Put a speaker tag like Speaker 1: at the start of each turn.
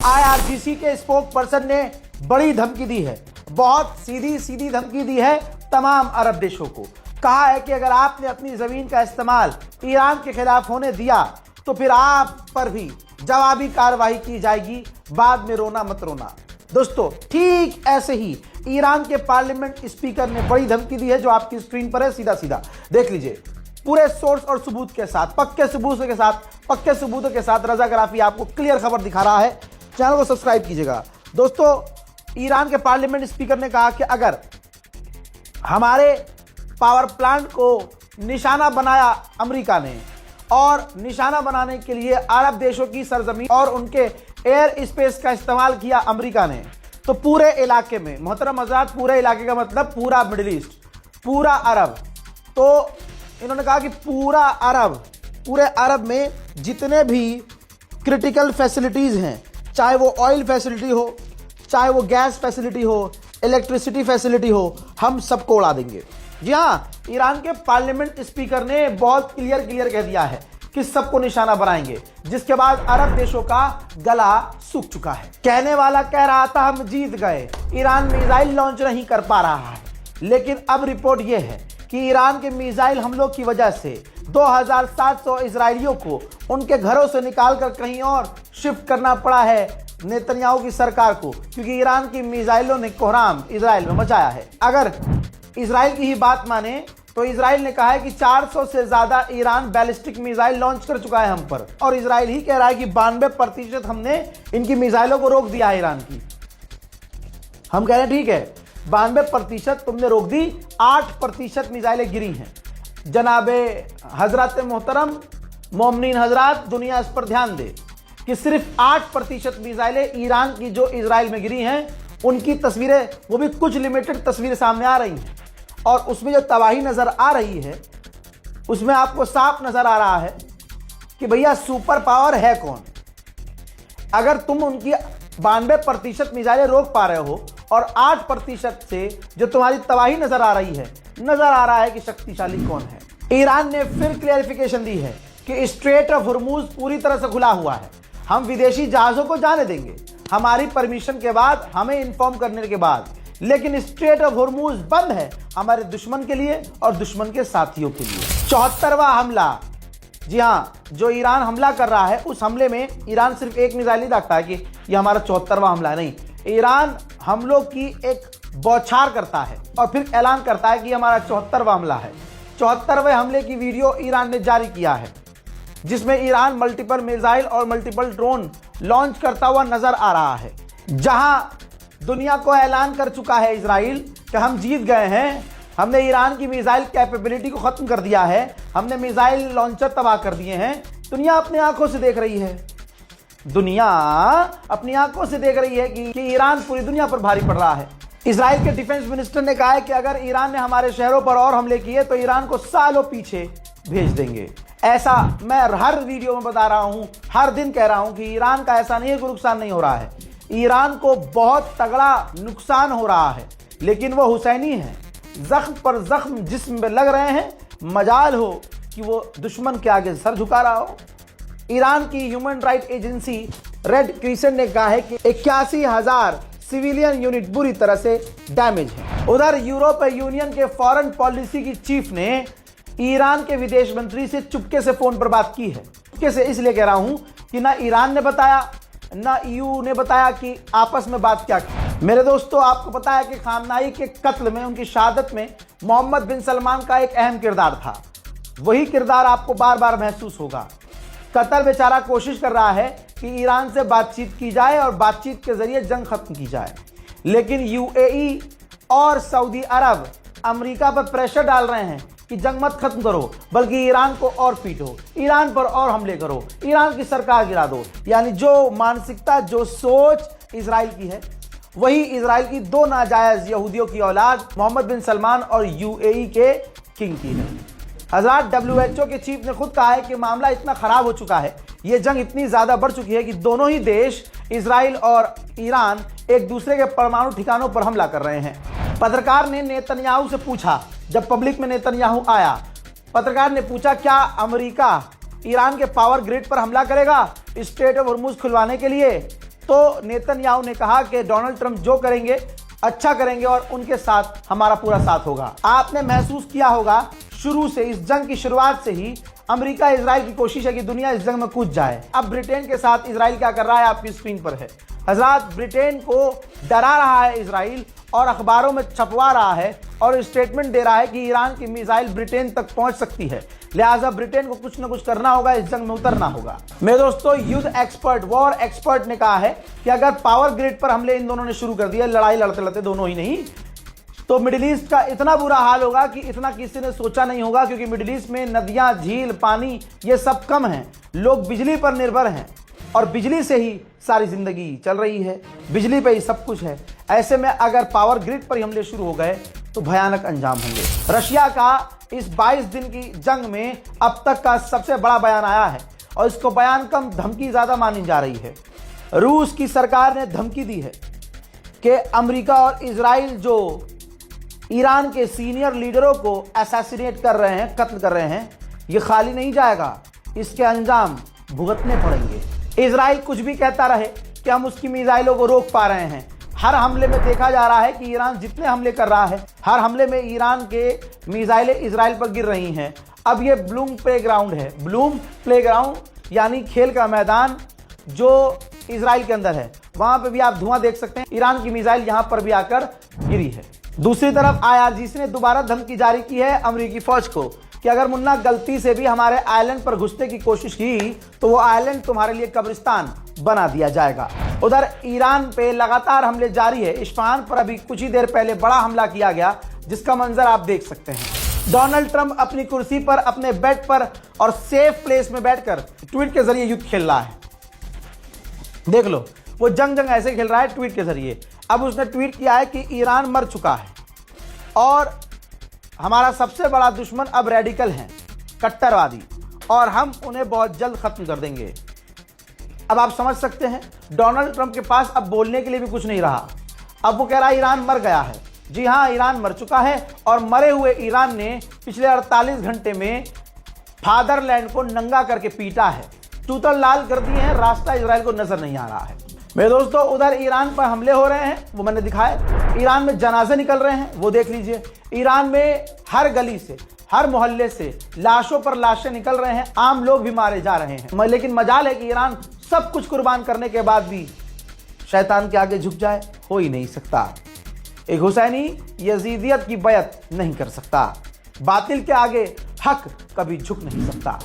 Speaker 1: IRGC के spoke person ने बड़ी धमकी दी है, बहुत सीधी सीधी धमकी दी है तमाम अरब देशों को। कहा है कि अगर आपने अपनी जमीन का इस्तेमाल ईरान के खिलाफ होने दिया तो फिर आप पर भी जवाबी कार्रवाई की जाएगी, बाद में रोना मत रोना। दोस्तों, ठीक ऐसे ही ईरान के पार्लियामेंट स्पीकर ने बड़ी धमकी दी है, जो आपकी स्क्रीन पर है, सीधा सीधा देख लीजिए, पूरे सोर्स और सबूत के साथ, पक्के सबूतों के साथ रजा गराफी आपको क्लियर खबर दिखा रहा है। चैनल को सब्सक्राइब कीजिएगा। दोस्तों, ईरान के पार्लियामेंट स्पीकर ने कहा कि अगर हमारे पावर प्लांट को निशाना बनाया अमेरिका ने, और निशाना बनाने के लिए अरब देशों की सरजमीन और उनके एयर स्पेस का इस्तेमाल किया अमेरिका ने, तो पूरे इलाके में, मोहतरम हज़रात, पूरे इलाके का मतलब पूरा मिडिल ईस्ट, पूरा अरब, तो इन्होंने कहा कि पूरे अरब में जितने भी क्रिटिकल फैसिलिटीज़ हैं, चाहे वो ऑयल फैसिलिटी हो, चाहे वो गैस फैसिलिटी हो, इलेक्ट्रिसिटी फैसिलिटी हो, हम सबको उड़ा देंगे। जी हाँ, ईरान के पार्लियामेंट स्पीकर ने बहुत क्लियर कह दिया है कि सबको निशाना बनाएंगे, जिसके बाद अरब देशों का गला सूख चुका है। कहने वाला कह रहा था हम जीत गए, ईरान मिसाइल लॉन्च नहीं कर पा रहा है, लेकिन अब रिपोर्ट यह है कि ईरान के मिसाइल हमलों की वजह से 2700 इजरायलियों को उनके घरों से निकालकर कहीं और शिफ्ट करना पड़ा है नेतन्याहू की सरकार को, क्योंकि ईरान की मिसाइलों ने कोहराम इजराइल में मचाया है। अगर इजराइल की ही बात माने तो इजराइल ने कहा है कि 400 से ज्यादा ईरान बैलिस्टिक मिसाइल लॉन्च कर चुका है हम पर, और इजराइल ही कह रहा है कि 92% हमने इनकी मिसाइलों को रोक दिया है ईरान की। हम कह रहे हैं ठीक है, 92% तुमने रोक दी, 8% मिसाइलें गिरी हैं। जनाबे हजरत मोहतरम मोमिनीन हजरात, दुनिया इस पर ध्यान दे कि सिर्फ 8% मिसाइलें ईरान की जो इजराइल में गिरी हैं, उनकी तस्वीरें, वो भी कुछ लिमिटेड तस्वीरें सामने आ रही हैं, और उसमें जो तबाही नजर आ रही है उसमें आपको साफ नजर आ रहा है कि भैया सुपर पावर है कौन। अगर तुम उनकी 92% मिसाइलें रोक पा रहे हो और 8% से जो तुम्हारी तबाही नजर आ रही है, नजर आ रहा है कि शक्तिशाली कौन है। ईरान ने फिर क्लैरिफिकेशन दी है कि स्ट्रेट ऑफ हुर्मुज पूरी तरह से खुला हुआ है, हम विदेशी जहाजों को जाने देंगे हमारी परमिशन के बाद, हमें इन्फॉर्म करने के बाद, लेकिन स्ट्रेट ऑफ हुर्मुज बंद है हमारे दुश्मन के लिए और दुश्मन के साथियों के लिए। 74वां हमला, जी हाँ, जो ईरान हमला कर रहा है, उस हमले में ईरान सिर्फ एक मिसाइल नहीं दागता है कि यह हमारा 74वां हमला है, नहीं, ईरान हमलों की एक बौछार करता है और फिर ऐलान करता है कि हमारा 74वां हमला है। 74वें हमले की वीडियो ईरान ने जारी किया है, जिसमें ईरान मल्टीपल मिसाइल और मल्टीपल ड्रोन लॉन्च करता हुआ नजर आ रहा है, जहां दुनिया को ऐलान कर चुका है इजराइल कि हम जीत गए हैं, हमने ईरान की मिसाइल कैपेबिलिटी को खत्म कर दिया है, हमने मिसाइल लॉन्चर तबाह कर दिए हैं। दुनिया अपनी आंखों से देख रही है, दुनिया अपनी आंखों से देख रही है कि ईरान पूरी दुनिया पर भारी पड़ रहा है। इजराइल के डिफेंस मिनिस्टर ने कहा है कि अगर ईरान ने हमारे शहरों पर और हमले किए तो ईरान को सालों पीछे भेज देंगे। ऐसा मैं हर वीडियो में बता रहा हूं, हर दिन कह रहा हूं कि ईरान का ऐसा नहीं है कि नुकसान नहीं हो रहा है, ईरान को बहुत तगड़ा नुकसान हो रहा है, लेकिन वो हुसैनी है, जख्म पर जख्म जिस्म में लग रहे हैं, मजाल हो कि वो दुश्मन के आगे सर झुका रहा हो। ईरान की human right agency red crescent ने कहा है कि 81,000 सिविलियन यूनिट बुरी तरह से डैमेज है। उधर यूरोपीय यूनियन के फॉरेन पॉलिसी की चीफ ने ईरान के विदेश मंत्री से चुपके से फोन पर बात की है। चुपके से इसलिए कह रहा हूं कि ना ईरान ने बताया, ना ईयू ने बताया कि आपस में बात क्या की। मेरे दोस्तों, आपको पता है कि खामनाई के कत्ल में, उनकी शहादत में मोहम्मद बिन सलमान का एक अहम किरदार था। वही किरदार आपको बार बार महसूस होगा। कतर बेचारा कोशिश कर रहा है कि ईरान से बातचीत की जाए और बातचीत के जरिए जंग खत्म की जाए, लेकिन यूएई और सऊदी अरब अमेरिका पर प्रेशर डाल रहे हैं कि जंग मत खत्म करो, बल्कि ईरान को और पीटो, ईरान पर और हमले करो, ईरान की सरकार गिरा दो। यानी जो मानसिकता, जो सोच इजराइल की है, वही इजराइल की दो नाजायज यहूदियों की औलाद मोहम्मद बिन सलमान और यूएई के किंग की है। हजरात, WHO के चीफ ने खुद कहा है कि मामला इतना खराब हो चुका है, ये जंग इतनी ज्यादा बढ़ चुकी है कि दोनों ही देश, इजराइल और ईरान, एक दूसरे के परमाणु ठिकानों पर हमला कर रहे हैं। पत्रकार ने नेतन्याहू से पूछा, जब पब्लिक में नेतन्याहू आया, पत्रकार ने पूछा क्या अमेरिका ईरान के पावर ग्रिड पर हमला करेगा स्ट्रेट ऑफ हुर्मुज खुलवाने के लिए? तो नेतन्याहू ने कहा कि डोनाल्ड ट्रंप जो करेंगे अच्छा करेंगे और उनके साथ हमारा पूरा साथ होगा। आपने महसूस किया होगा शुरू से, इस जंग की शुरुआत से ही अमेरिका इजराइल की कोशिश है कि दुनिया इस जंग में कूद जाए। अब ब्रिटेन के साथ इजराइल क्या कर रहा है आपकी स्क्रीन पर है। हजरात, ब्रिटेन को डरा रहा है इजराइल और अखबारों में छपवा रहा है और स्टेटमेंट दे रहा है कि ईरान की मिसाइल ब्रिटेन तक पहुंच सकती है, लिहाजा ब्रिटेन को कुछ न कुछ करना होगा, इस जंग में उतरना होगा। मेरे दोस्तों, युद्ध एक्सपर्ट, वॉर एक्सपर्ट ने कहा है कि अगर पावर ग्रिड पर हमले इन दोनों ने शुरू कर दिया, लड़ाई लड़ते लड़ते दोनों ही नहीं, तो मिडिल ईस्ट का इतना बुरा हाल होगा कि इतना किसी ने सोचा नहीं होगा, क्योंकि मिडिल ईस्ट में नदियां, झील, पानी ये सब कम हैं, लोग बिजली पर निर्भर हैं और बिजली से ही सारी जिंदगी चल रही है, बिजली पे ही सब कुछ है। ऐसे में अगर पावर ग्रिड पर हमले शुरू हो गए तो भयानक अंजाम होंगे। रशिया का इस 22 दिन की जंग में अब तक का सबसे बड़ा बयान आया है और इसको बयान कम धमकी ज्यादा मानी जा रही है। रूस की सरकार ने धमकी दी है कि अमेरिका और इजराइल जो ईरान के सीनियर लीडरों को असैसिनेट कर रहे हैं, कत्ल कर रहे हैं, ये खाली नहीं जाएगा, इसके अंजाम भुगतने पड़ेंगे। इजराइल कुछ भी कहता रहे कि हम उसकी मिसाइलों को रोक पा रहे हैं, हर हमले में देखा जा रहा है कि ईरान जितने हमले कर रहा है, हर हमले में ईरान के मिसाइलें इजराइल पर गिर रही हैं। अब ये ब्लूम प्लेग्राउंड है, ब्लूम प्लेग्राउंड यानी खेल का मैदान जो इजराइल के अंदर है, वहां पे भी आप धुआं देख सकते हैं। ईरान की मिसाइल यहां पर भी आकर गिरी है। दूसरी तरफ IRGC ने दोबारा धमकी जारी की है अमेरिकी फौज को कि अगर मुन्ना गलती से भी हमारे आइलैंड पर घुसने की कोशिश की तो वो आइलैंड तुम्हारे लिए कब्रिस्तान बना दिया जाएगा। उधर ईरान पे लगातार हमले जारी है। इस्फहान पर अभी कुछ ही देर पहले बड़ा हमला किया गया, जिसका मंजर आप देख सकते हैं। डोनाल्ड ट्रंप अपनी कुर्सी पर, अपने बेड पर और सेफ प्लेस में बैठकर ट्वीट के जरिए युद्ध खेल रहा है। देख लो, वो जंग ऐसे खेल रहा है ट्वीट के जरिए। अब उसने ट्वीट किया है कि ईरान मर चुका है और हमारा सबसे बड़ा दुश्मन अब रेडिकल हैं, कट्टरवादी, और हम उन्हें बहुत जल्द खत्म कर देंगे। अब आप समझ सकते हैं, डोनाल्ड ट्रंप के पास अब बोलने के लिए भी कुछ नहीं रहा। अब वो कह रहा है ईरान मर गया है। जी हाँ, ईरान मर चुका है और मरे हुए ईरान ने पिछले 48 घंटे में फादरलैंड को नंगा करके पीटा है, टूतल लाल कर दिए हैं, रास्ता इजराइल को नजर नहीं आ रहा है। मेरे दोस्तों, उधर ईरान पर हमले हो रहे हैं, वो मैंने दिखाया। ईरान में जनाजे निकल रहे हैं, वो देख लीजिए। ईरान में हर गली से, हर मोहल्ले से लाशों पर लाशें निकल रहे हैं, आम लोग भी मारे जा रहे हैं। लेकिन मजाल है कि ईरान सब कुछ कुर्बान करने के बाद भी शैतान के आगे झुक जाए, हो ही नहीं सकता। एक हुसैनी यजीदियत की बैत नहीं कर सकता। बातिल के आगे हक कभी झुक नहीं सकता।